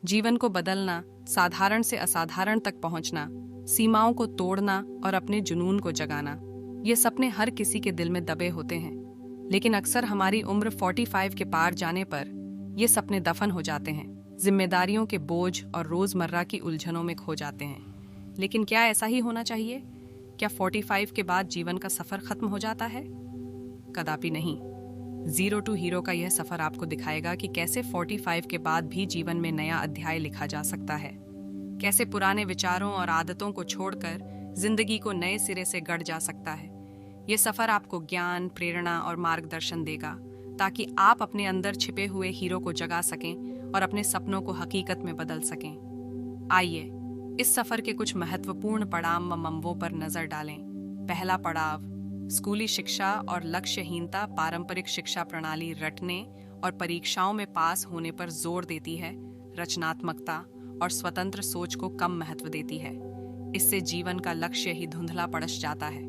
जीवन को बदलना, साधारण से असाधारण तक पहुंचना, सीमाओं को तोड़ना और अपने जुनून को जगाना, ये सपने हर किसी के दिल में दबे होते हैं। लेकिन अक्सर हमारी उम्र 45 के पार जाने पर ये सपने दफन हो जाते हैं, जिम्मेदारियों के बोझ और रोजमर्रा की उलझनों में खो जाते हैं। लेकिन क्या ऐसा ही होना चाहिए? क्या 45 के बाद जीवन का सफर खत्म हो जाता है? कदापि नहीं। जीरो टू हीरो का यह सफर आपको दिखाएगा कि कैसे 45 के बाद भी जीवन में नया अध्याय लिखा जा सकता है, कैसे पुराने विचारों और आदतों को छोड़कर जिंदगी को नए सिरे से गढ़ जा सकता है। यह सफर आपको ज्ञान, प्रेरणा और मार्गदर्शन देगा ताकि आप अपने अंदर छिपे हुए हीरो को जगा सकें और अपने सपनों को हकीकत में बदल सकें। आइए इस सफर के कुछ महत्वपूर्ण पड़ाव व मंवों पर नजर डालें। पहला पड़ाव, स्कूली शिक्षा और लक्ष्यहीनता। पारंपरिक शिक्षा प्रणाली रटने और परीक्षाओं में पास होने पर जोर देती है, रचनात्मकता और स्वतंत्र सोच को कम महत्व देती है। इससे जीवन का लक्ष्य ही धुंधला पड़ जाता है।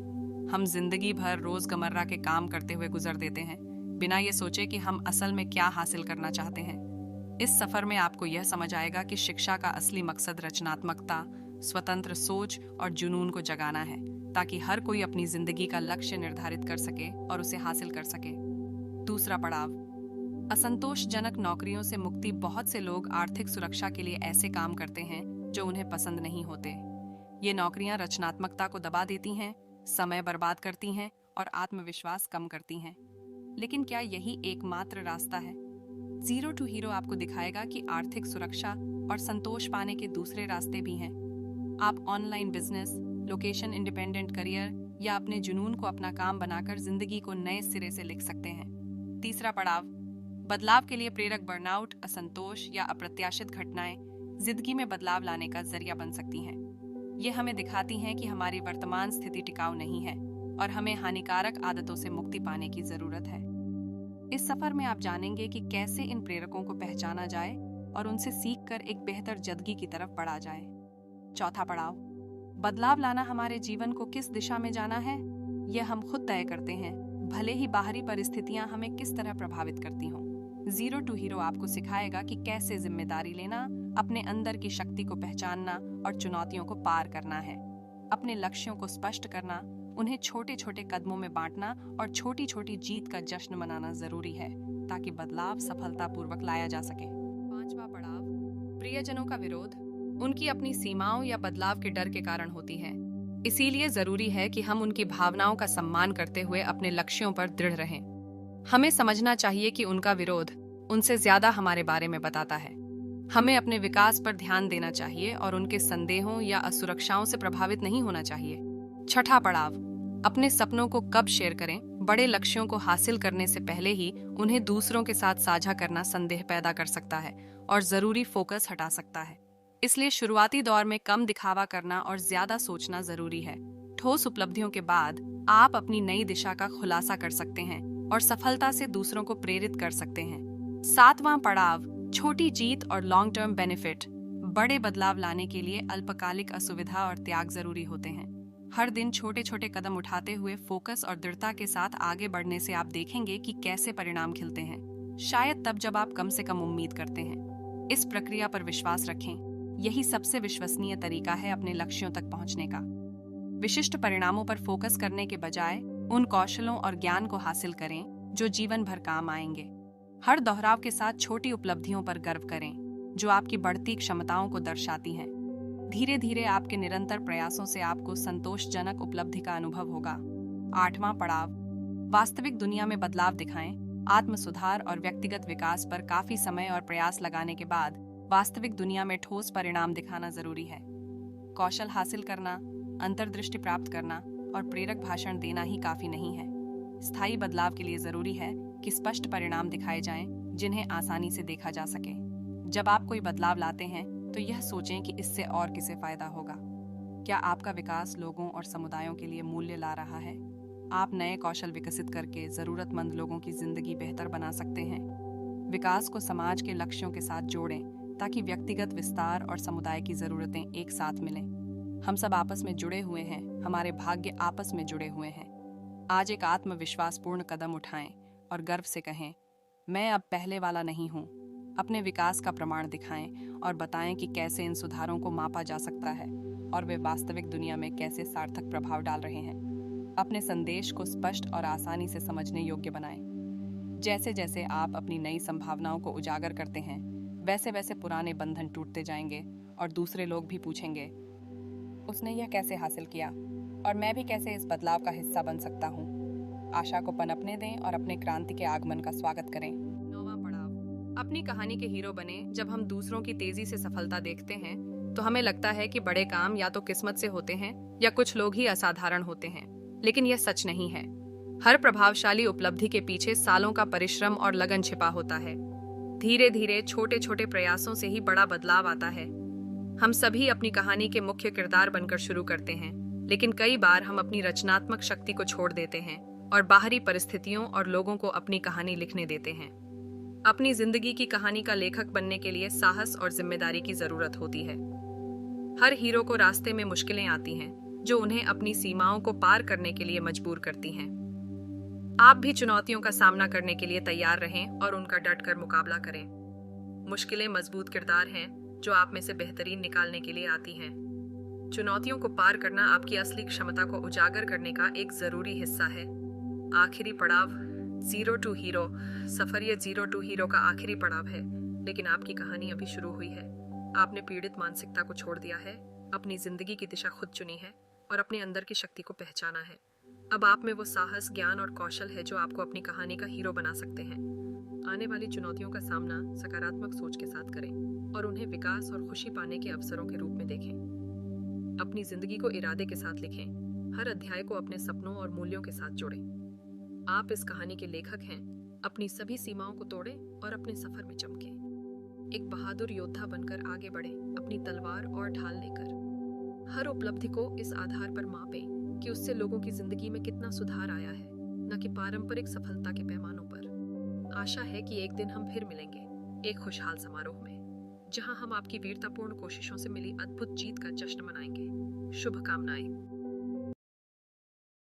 हम जिंदगी भर रोजमर्रा के काम करते हुए गुजर देते हैं, बिना ये सोचे कि हम असल में क्या हासिल करना चाहते हैं। इस सफर में आपको यह समझ आएगा कि शिक्षा का असली मकसद रचनात्मकता, स्वतंत्र सोच और जुनून को जगाना है, ताकि हर कोई अपनी जिंदगी का लक्ष्य निर्धारित कर सके और उसे हासिल कर सके। दूसरा पड़ाव, असंतोषजनक नौकरियों से मुक्ति। बहुत से लोग आर्थिक सुरक्षा के लिए ऐसे काम करते हैं जो उन्हें पसंद नहीं होते। ये नौकरियां रचनात्मकता को दबा देती हैं, समय बर्बाद करती हैं और आत्मविश्वास कम करती हैं। लेकिन क्या यही एकमात्र रास्ता है? जीरो टू हीरो आपको दिखाएगा कि आर्थिक सुरक्षा और संतोष पाने के दूसरे रास्ते भी हैं। आप online business, location independent career या अपने जुनून को अपना काम बनाकर जिंदगी को नए सिरे से लिख सकते हैं। तीसरा पड़ाव, बदलाव के लिए प्रेरक। बर्नआउट, असंतोष या अप्रत्याशित घटनाएं जिंदगी में बदलाव लाने का जरिया बन सकती हैं। ये हमें दिखाती हैं कि हमारी वर्तमान स्थिति टिकाऊ नहीं है और हमें हानिकारक आदतों से मुक्ति पाने की जरूरत है। इस सफर में आप जानेंगे कि कैसे इन प्रेरकों को पहचाना जाए और उनसे सीखकर एक बेहतर जिंदगी की तरफ बढ़ा जाए। चौथा पड़ाव, बदलाव लाना। हमारे जीवन को किस दिशा में जाना है, यह हम खुद तय करते हैं, भले ही बाहरी परिस्थितियां हमें किस तरह प्रभावित करती हों। जीरो टू हीरो आपको सिखाएगा कि कैसे जिम्मेदारी लेना, अपने अंदर की शक्ति को पहचानना और चुनौतियों को पार करना है। अपने लक्ष्यों को स्पष्ट करना, उन्हें छोटे छोटे कदमों में बांटना और छोटी छोटी जीत का जश्न मनाना जरूरी है, ताकि बदलाव सफलतापूर्वक लाया जा सके। पांचवा पड़ाव, प्रियजनों का विरोध। उनकी अपनी सीमाओं या बदलाव के डर के कारण होती है। इसीलिए जरूरी है कि हम उनकी भावनाओं का सम्मान करते हुए अपने लक्ष्यों पर दृढ़ रहें। हमें समझना चाहिए कि उनका विरोध उनसे ज्यादा हमारे बारे में बताता है। हमें अपने विकास पर ध्यान देना चाहिए और उनके संदेहों या असुरक्षाओं से प्रभावित नहीं होना चाहिए। छठा पड़ाव, अपने सपनों को कब शेयर करें। बड़े लक्ष्यों को हासिल करने से पहले ही उन्हें दूसरों के साथ साझा करना संदेह पैदा कर सकता है और जरूरी फोकस हटा सकता है। इसलिए शुरुआती दौर में कम दिखावा करना और ज्यादा सोचना जरूरी है। ठोस उपलब्धियों के बाद आप अपनी नई दिशा का खुलासा कर सकते हैं और सफलता से दूसरों को प्रेरित कर सकते हैं। सातवां पड़ाव, छोटी जीत और लॉन्ग टर्म बेनिफिट। बड़े बदलाव लाने के लिए अल्पकालिक असुविधा और त्याग जरूरी होते हैं। हर दिन छोटे छोटे कदम उठाते हुए फोकस और दृढ़ता के साथ आगे बढ़ने से आप देखेंगे कि कैसे परिणाम खिलते हैं, शायद तब जब आप कम से कम उम्मीद करते हैं। इस प्रक्रिया पर विश्वास रखें, यही सबसे विश्वसनीय तरीका है अपने लक्ष्यों तक पहुंचने का। विशिष्ट परिणामों पर फोकस करने के बजाय उन कौशलों और ज्ञान को हासिल करें जो जीवन भर काम आएंगे। हर दोहराव के साथ छोटी उपलब्धियों पर गर्व करें जो आपकी बढ़ती क्षमताओं को दर्शाती हैं। धीरे धीरे आपके निरंतर प्रयासों से आपको संतोषजनक उपलब्धि का अनुभव होगा। आठवां पड़ाव, वास्तविक दुनिया में बदलाव दिखाएं। आत्म सुधार और व्यक्तिगत विकास पर काफी समय और प्रयास लगाने के बाद वास्तविक दुनिया में ठोस परिणाम दिखाना जरूरी है। कौशल हासिल करना, अंतर्दृष्टि प्राप्त करना और प्रेरक भाषण देना ही काफी नहीं है। स्थायी बदलाव के लिए जरूरी है कि स्पष्ट परिणाम दिखाए जाएं, जिन्हें आसानी से देखा जा सके। जब आप कोई बदलाव लाते हैं तो यह सोचें कि इससे और किसे फायदा होगा। क्या आपका विकास लोगों और समुदायों के लिए मूल्य ला रहा है? आप नए कौशल विकसित करके जरूरतमंद लोगों की जिंदगी बेहतर बना सकते हैं। विकास को समाज के लक्ष्यों के साथ जोड़ें ताकि व्यक्तिगत विस्तार और समुदाय की जरूरतें एक साथ मिलें। हम सब आपस में जुड़े हुए हैं, हमारे भाग्य आपस में जुड़े हुए हैं। आज एक आत्मविश्वासपूर्ण कदम उठाएं और गर्व से कहें, मैं अब पहले वाला नहीं हूँ, अपने विकास का प्रमाण दिखाएं और बताएं कि कैसे इन सुधारों को मापा जा सकता है और वे वास्तविक दुनिया में कैसे सार्थक प्रभाव डाल रहे हैं। अपने संदेश को स्पष्ट और आसानी से समझने योग्य बनाएं। जैसे जैसे आप अपनी नई संभावनाओं को उजागर करते हैं, वैसे वैसे पुराने बंधन टूटते जाएंगे और दूसरे लोग भी पूछेंगे, उसने यह कैसे हासिल किया और मैं भी कैसे इस बदलाव का हिस्सा बन सकता हूँ। आशा को पनपने दें और अपने क्रांति के आगमन का स्वागत करें। 9वां पड़ाव, अपनी कहानी के हीरो बने। जब हम दूसरों की तेजी से सफलता देखते हैं तो हमें लगता है कि बड़े काम या तो किस्मत से होते हैं या कुछ लोग ही असाधारण होते हैं, लेकिन यह सच नहीं है। हर प्रभावशाली उपलब्धि के पीछे सालों का परिश्रम और लगन छिपा होता है। धीरे धीरे छोटे छोटे प्रयासों से ही बड़ा बदलाव आता है। हम सभी अपनी कहानी के मुख्य किरदार बनकर शुरू करते हैं, लेकिन कई बार हम अपनी रचनात्मक शक्ति को छोड़ देते हैं और बाहरी परिस्थितियों और लोगों को अपनी कहानी लिखने देते हैं। अपनी जिंदगी की कहानी का लेखक बनने के लिए साहस और जिम्मेदारी की जरूरत होती है। हर हीरो को रास्ते में मुश्किलें आती हैं, जो उन्हें अपनी सीमाओं को पार करने के लिए मजबूर करती हैं। आप भी चुनौतियों का सामना करने के लिए तैयार रहें और उनका डटकर मुकाबला करें। मुश्किलें मजबूत किरदार हैं जो आप में से बेहतरीन निकालने के लिए आती हैं। चुनौतियों को पार करना आपकी असली क्षमता को उजागर करने का एक जरूरी हिस्सा है। आखिरी पड़ाव, जीरो टू हीरो। सफर ये जीरो टू हीरो का आखिरी पड़ाव है, लेकिन आपकी कहानी अभी शुरू हुई है। आपने पीड़ित मानसिकता को छोड़ दिया है, अपनी जिंदगी की दिशा खुद चुनी है और अपने अंदर की शक्ति को पहचाना है। अब आप में वो साहस, ज्ञान और कौशल है जो आपको अपनी कहानी का हीरो बना सकते हैं। आने वाली चुनौतियों का सामना सकारात्मक सोच के साथ करें और उन्हें विकास और खुशी पाने के अवसरों के रूप में देखें। अपनी जिंदगी को इरादे के साथ लिखें। हर अध्याय को अपने सपनों और मूल्यों के साथ जोड़ें। आप इस कहानी के लेखक हैं। अपनी सभी सीमाओं को तोड़ें और अपने सफर में चमकें। एक बहादुर योद्धा बनकर आगे बढ़ें, अपनी तलवार और ढाल लेकर। हर उपलब्धि को इस आधार पर मापें कि उससे लोगों की जिंदगी में कितना सुधार आया है, न कि पारंपरिक सफलता के पैमानों पर। आशा है कि एक दिन हम फिर मिलेंगे, एक खुशहाल समारोह में, जहां हम आपकी वीरतापूर्ण कोशिशों से मिली अद्भुत जीत का जश्न मनाएंगे। शुभकामनाएं।